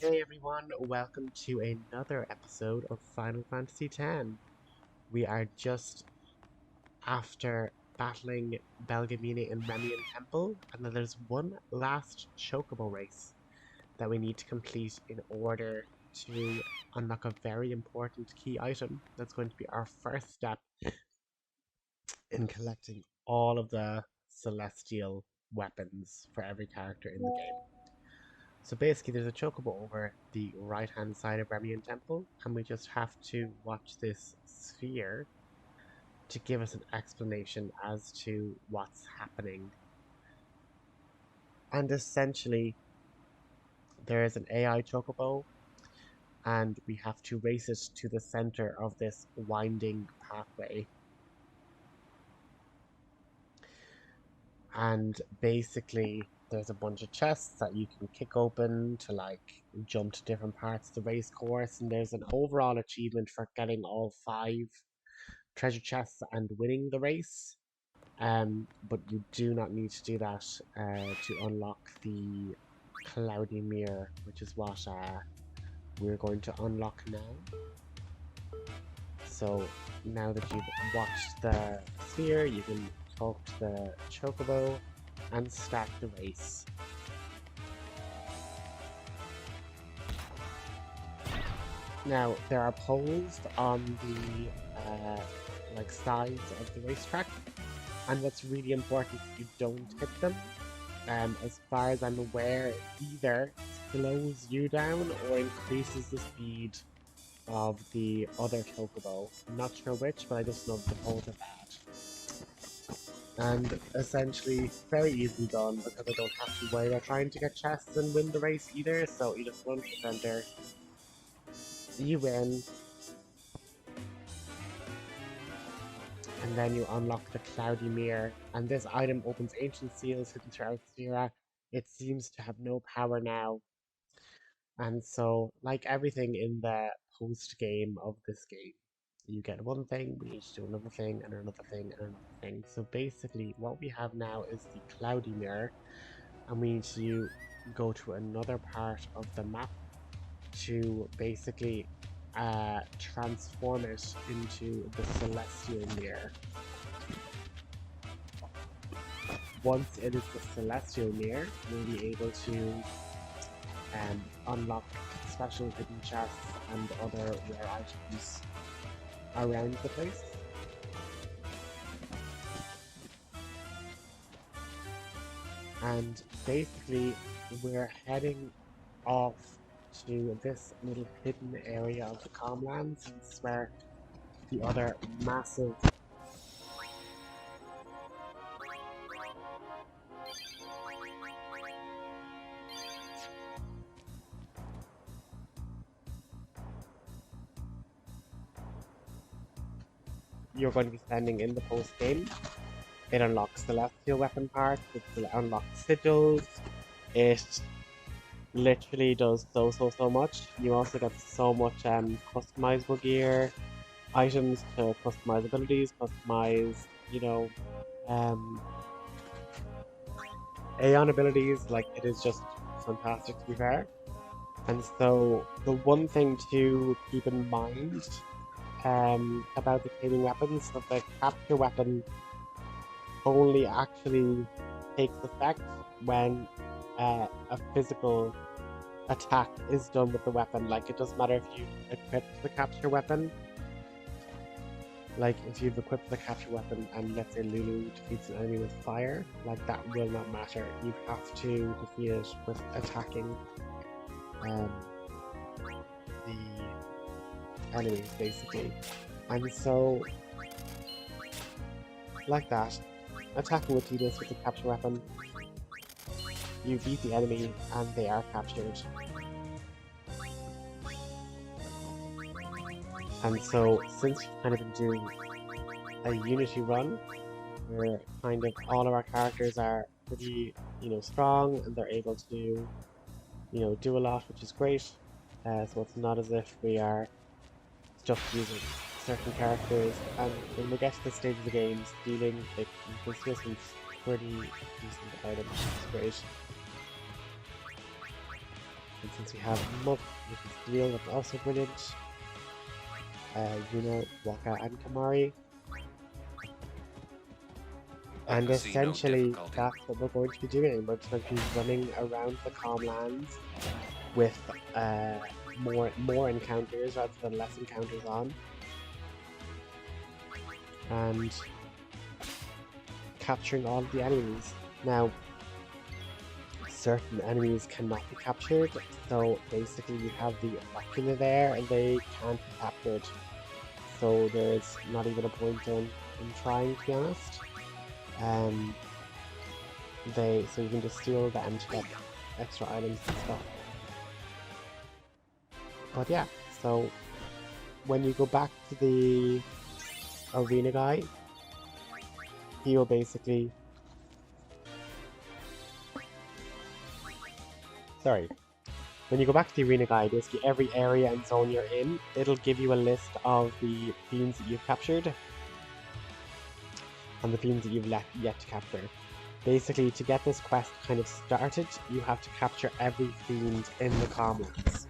Hey everyone, welcome to another episode of Final Fantasy X. We are just after battling Belgemini and Remien Temple, and then there's one last Chocobo race that we need to complete in order to unlock a very important key item. That's going to be our first step in collecting all of the celestial weapons for every character in the game. So basically, there's a chocobo over the right-hand side of Remien Temple, and we just have to watch this sphere to give us an explanation as to what's happening. And essentially, there is an AI chocobo, and we have to race it to the center of this winding pathway. And basically, there's a bunch of chests that you can kick open to jump to different parts of the race course, and there's an overall achievement for getting all 5 treasure chests and winning the race. But you do not need to do that to unlock the cloudy mirror, which is what we're going to unlock now. So now that you've watched the sphere, you can talk to the chocobo and start the race. Now there are poles on the sides of the racetrack, and what's really important is you don't hit them. As far as I'm aware, either slows you down or increases the speed of the other chocobo. I'm not sure which, but I just know the poles are bad. And essentially, very easily done because I don't have to worry about trying to get chests and win the race either. So you just run to the center, you win, and then you unlock the cloudy mirror. And this item opens ancient seals hidden throughout Spira. It seems to have no power now. And so, like everything in the post game of this game, you get one thing, we need to do another thing, and another thing, and another thing. So basically, what we have now is the cloudy mirror, and we need to go to another part of the map to basically transform it into the celestial mirror. Once it is the celestial mirror, we'll be able to unlock special hidden chests and other rare items around the place. And basically, we're heading off to this little hidden area of the Comlands. This is where the other massive you're going to be spending in the post game. It unlocks celestial weapon parts, it unlocks sigils, it literally does so much. You also get so much customizable gear, items to customize abilities, customize, Aeon abilities. Like, it is just fantastic to be fair. And so the one thing to keep in mind about the trading weapons, that the capture weapon only actually takes effect when a physical attack is done with the weapon. Like, it doesn't matter if you equip the capture weapon. Like, if you've equipped the capture weapon and let's say Lulu defeats an enemy with fire, like, that will not matter. You have to defeat it with attacking the enemies, basically. And so, like that, attacking with Tidus with the capture weapon, you beat the enemy and they are captured. And so, since we've kind of been doing a Unity run, where kind of all of our characters are pretty, strong, and they're able to, do a lot, which is great. So it's not as if we are stuck using certain characters, and when we get to this stage of the game, stealing, like, you can steal some pretty decent items, which is great. And since we have Mug, we can steal, that's also brilliant. Waka, and Kamari. And essentially, that's what we're going to be doing. We're just going to be running around the Calmlands with more encounters rather than less encounters on. And capturing all of the enemies. Now, certain enemies cannot be captured, so basically you have the Oculus there and they can't be captured. So there's not even a point in trying, to be honest. So you can just steal them to get extra items and stuff. But yeah, so when you go back to the arena guy, he will basically... Sorry. When you go back to the arena guide, basically every area and zone you're in, it'll give you a list of the fiends that you've captured and the fiends that you've yet to capture. Basically, to get this quest kind of started, you have to capture every fiend in the Calmlands.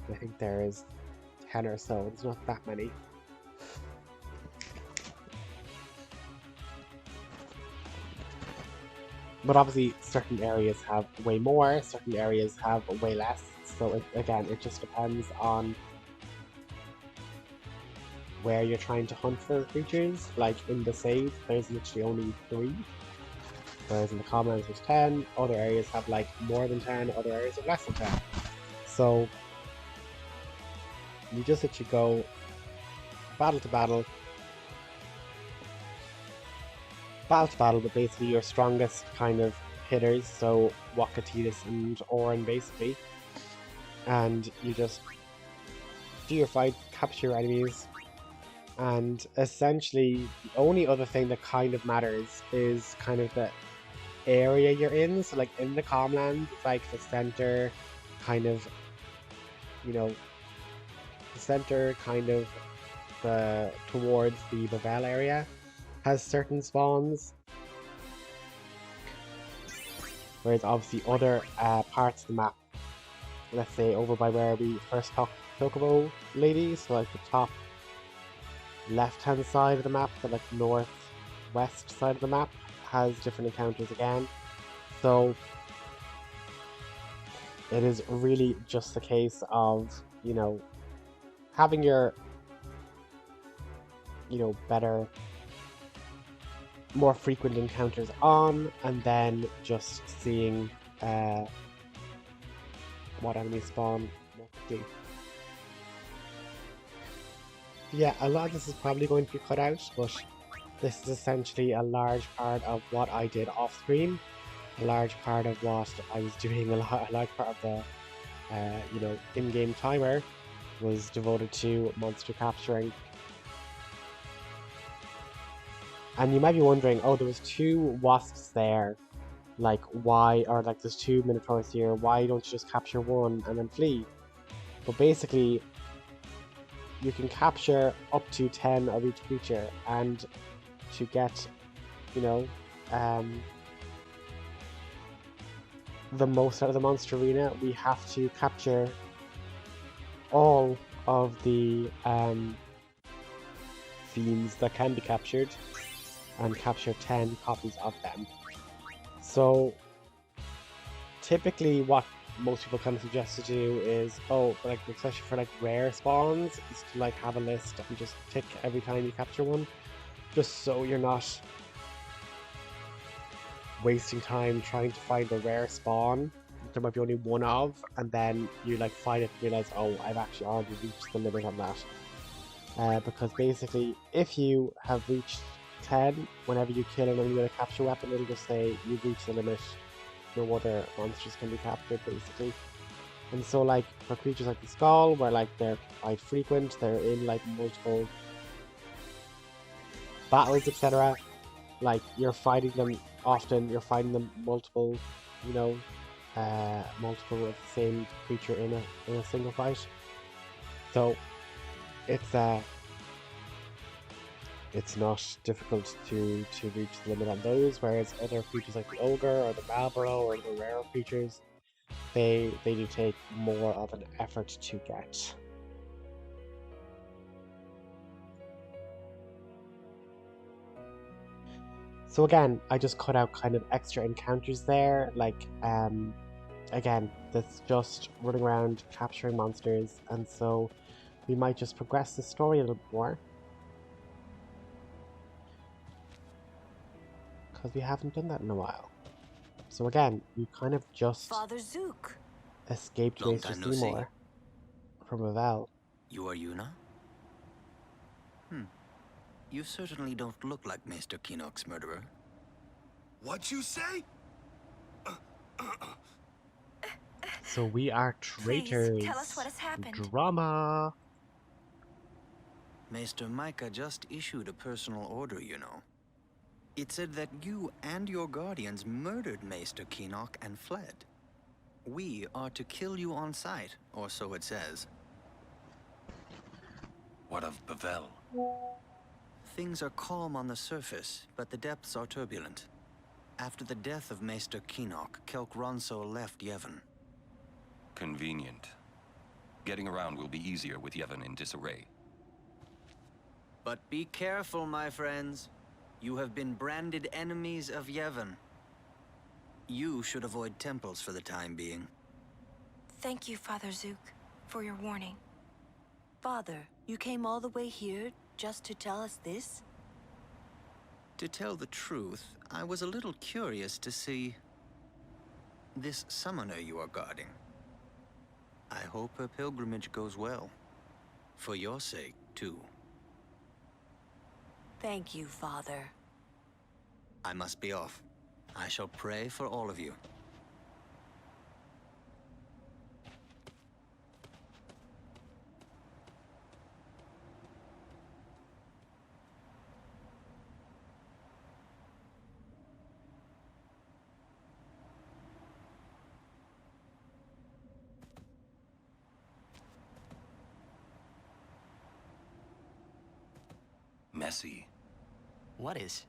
I think there is 10 or so, there's not that many. But obviously, certain areas have way more, certain areas have way less. So again, it just depends on where you're trying to hunt for creatures. Like in the save, there's literally only 3. Whereas in the Commons there's 10. Other areas have like more than 10, other areas have less than 10. So you just literally go battle to battle, but basically your strongest kind of hitters, so Wakatitas and Orin basically, and you just do your fight, capture your enemies, and essentially the only other thing that kind of matters is kind of the area you're in. So like in the Calmlands, it's like the center kind of, the center kind of towards the Bevelle area has certain spawns, whereas obviously other parts of the map, let's say over by where we first talked Chocobo Lady, so like the top left hand side of the map, the like northwest side of the map has different encounters again. So it is really just a case of, having your, better, more frequent encounters on, and then just seeing what enemies spawn more quickly. Yeah, a lot of this is probably going to be cut out, but this is essentially a large part of what I did off screen, a large part of what I was doing, a large part of the in-game timer was devoted to monster capturing. And you might be wondering, oh, there was 2 wasps there, like why, or like there's 2 minotaurs here, why don't you just capture one and then flee? But basically, you can capture up to 10 of each creature, and to get, the most out of the monster arena, we have to capture all of the fiends that can be captured, and capture 10 copies of them. So typically what most people kind of suggest to do is, like especially for like rare spawns, is to like have a list and just tick every time you capture one, just so you're not wasting time trying to find a rare spawn there might be only one of, and then you like find it and realize, oh, I've actually already reached the limit on that. Because basically, if you have reached 10, whenever you kill an enemy with a capture weapon, it'll just say you've reached the limit, no other monsters can be captured, basically. And so like for creatures like the Skull, where like they're quite frequent, they're in like multiple battles, etc. Like you're fighting them often, you're fighting them multiple, multiple of the same creature in a single fight. So it's not difficult to reach the limit on those, whereas other creatures like the Ogre or the Malboro or the rarer creatures, they do take more of an effort to get. So again, I just cut out kind of extra encounters there, like again, that's just running around capturing monsters, and so we might just progress the story a little bit more. Because we haven't done that in a while. So again, we kind of just Father Zook. escaped Long Maester time no see. Seymour from Bevelle. You are Yuna? You certainly don't look like Maester Keenock's murderer. What you say? So we are traitors. Please, tell us what has happened. Drama. Maester Micah just issued a personal order, you know. It said that you and your guardians murdered Maester Keenock and fled. We are to kill you on sight, or so it says. What of Bevelle? Things are calm on the surface, but the depths are turbulent. After the death of Maester Keenock, Kelk Ronso left Yevon. Convenient. Getting around will be easier with Yevon in disarray. But be careful, my friends. You have been branded enemies of Yevon. You should avoid temples for the time being. Thank you, Father Zook, for your warning. Father, you came all the way here just to tell us this? To tell the truth, I was a little curious to see this summoner you are guarding. I hope her pilgrimage goes well. For your sake, too. Thank you, Father. I must be off. I shall pray for all of you. Messy. What is?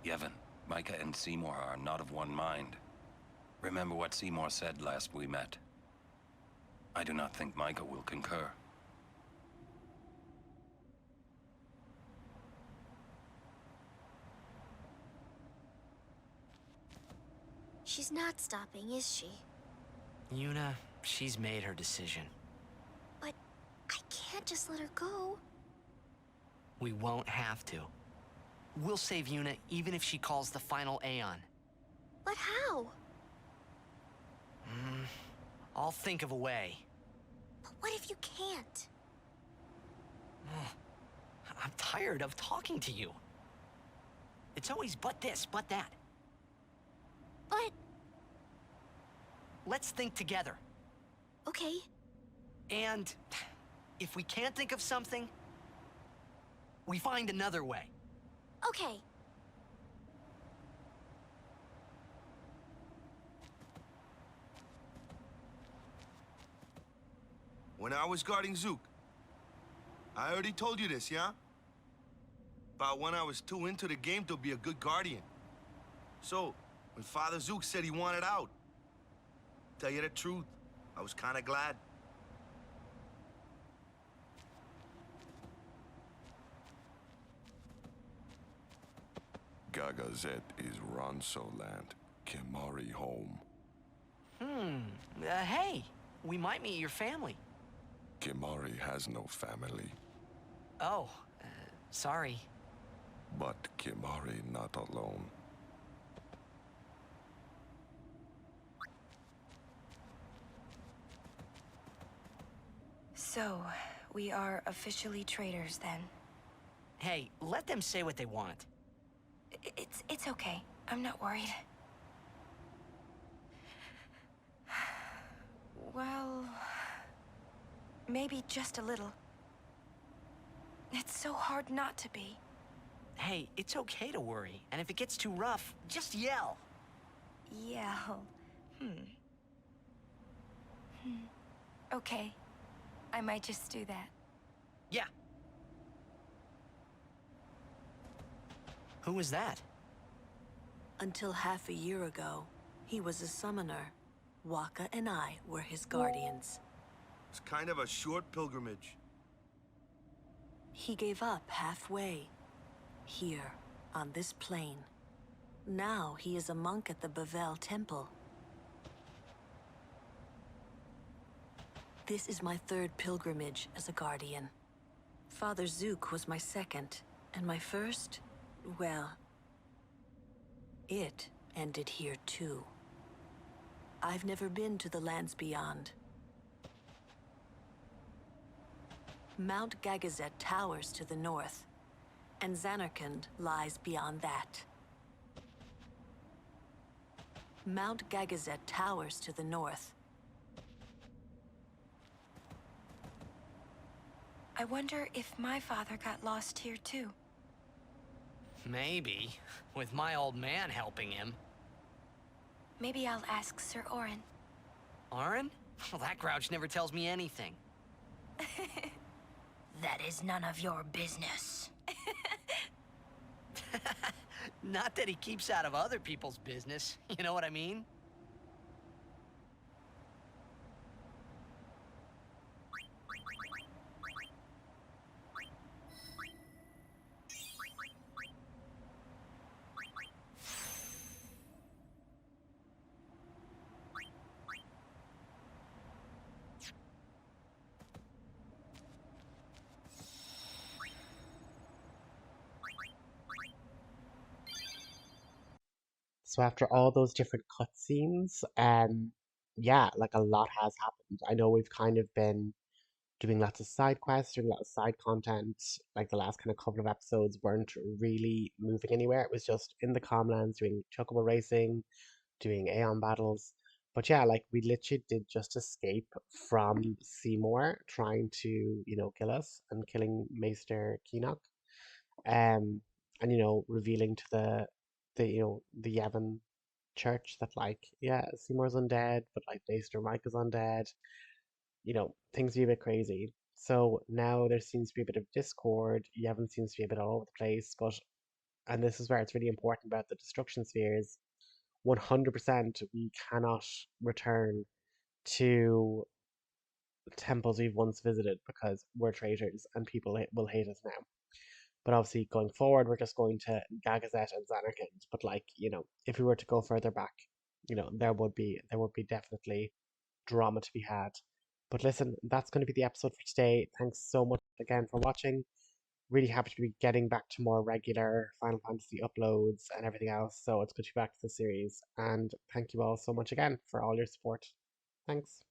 Yevon, Micah and Seymour are not of one mind. Remember what Seymour said last we met. I do not think Micah will concur. She's not stopping, is she? Yuna, she's made her decision. But I can't just let her go. We won't have to. We'll save Yuna even if she calls the final Aeon. But how? I'll think of a way. But what if you can't? I'm tired of talking to you. It's always but this, but that. But... Let's think together. Okay. And if we can't think of something, we find another way. Okay. When I was guarding Zook, I already told you this, yeah? About when I was too into the game to be a good guardian. So, when Father Zook said he wanted out, tell you the truth, I was kinda glad. Gagazet is Ronso land, Kimari home. Hey, we might meet your family. Kimari has no family, Oh, sorry. but Kimari not alone. So, we are officially traitors then. Hey, let them say what they want. It's okay. I'm not worried. Well... maybe just a little. It's so hard not to be. Hey, it's okay to worry, and if it gets too rough, just yell. Yell. Okay. I might just do that. Yeah. Who was that? Until half a year ago, He was a summoner. Waka and I were his guardians. It's kind of a short pilgrimage. He gave up halfway. Here, on this plane. Now he is a monk at the Bevelle Temple. This is my third pilgrimage as a guardian. Father Zook was my second, and my first, well, it ended here too. I've never been to the lands beyond. Mount Gagazet towers to the north, and Zanarkand lies beyond that. Mount Gagazet towers to the north. I wonder if my father got lost here too. Maybe, with my old man helping him. Maybe I'll ask Sir Orin. Orin? Well, that grouch never tells me anything. That is none of your business. Not that he keeps out of other people's business, you know what I mean? So after all those different cutscenes, yeah, like a lot has happened. I know we've kind of been doing lots of side quests, doing lots of side content. Like the last kind of couple of episodes weren't really moving anywhere. It was just in the Comlands doing chocobo racing, doing Aeon battles. But yeah, like we literally did just escape from Seymour trying to, kill us and killing Maester Keenock. Um, and revealing to the Yevon church that like, yeah, Seymour's undead, but like Maester Mike is undead. Things be a bit crazy. So now there seems to be a bit of discord. Yevon seems to be a bit all over the place, but and this is where it's really important about the destruction spheres. 100% we cannot return to temples we've once visited because we're traitors and people will hate us now. But obviously, going forward, we're just going to Gagazet and Zanarkand. But like, if we were to go further back, there would be definitely drama to be had. But listen, that's going to be the episode for today. Thanks so much again for watching. Really happy to be getting back to more regular Final Fantasy uploads and everything else. So it's good to be back to the series. And thank you all so much again for all your support. Thanks.